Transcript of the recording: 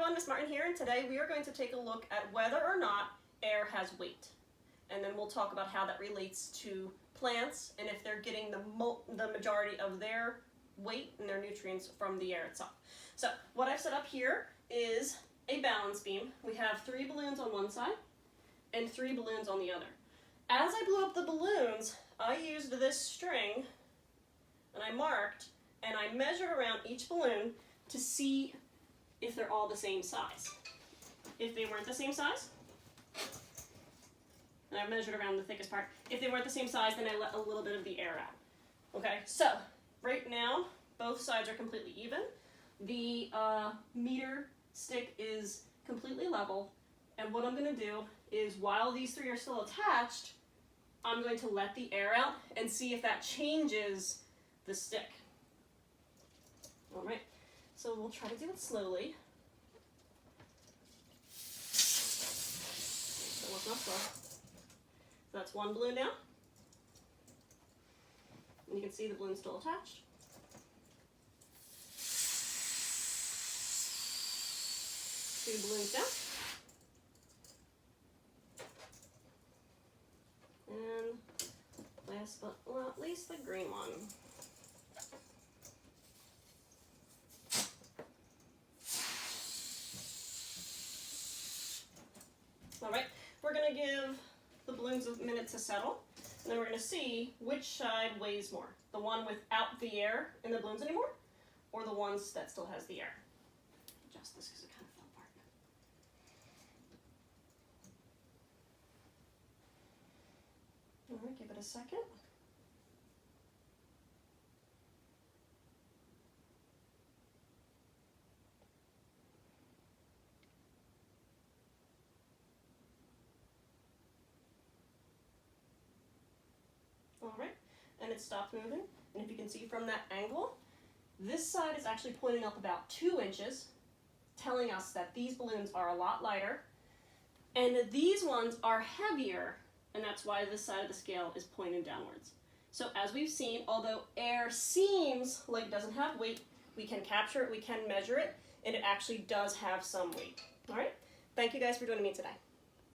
everyone, Miss Martin here, and today we are going to take a look at whether or not air has weight. And then we'll talk about how that relates to plants and if they're getting the majority of their weight and their nutrients from the air itself. So what I've set up here is a balance beam. We have 3 balloons on one side and 3 balloons on the other. As I blew up the balloons, I used this string and I marked and I measured around each balloon to see if they're all the same size. If they weren't the same size, and I measured around the thickest part. If they weren't the same size, then I let a little bit of the air out. Okay, so right now, both sides are completely even. The meter stick is completely level, and what I'm going to do is, while these 3 are still attached, I'm going to let the air out and see if that changes the stick. All right, so we'll try to do it slowly. So it's not slow. So that's 1 balloon down. And you can see the balloon's still attached. Two balloons down. And last but not least, the green one. All right, we're going to give the balloons a minute to settle, and then we're going to see which side weighs more, the one without the air in the balloons anymore, or the ones that still has the air. Adjust this because it kind of fell apart. All right, give it a second. All right, and it stopped moving. And if you can see from that angle, this side is actually pointing up about 2 inches, telling us that these balloons are a lot lighter, and that these ones are heavier, and that's why this side of the scale is pointing downwards. So as we've seen, although air seems like it doesn't have weight, we can capture it, we can measure it, and it actually does have some weight. All right, thank you guys for joining me today.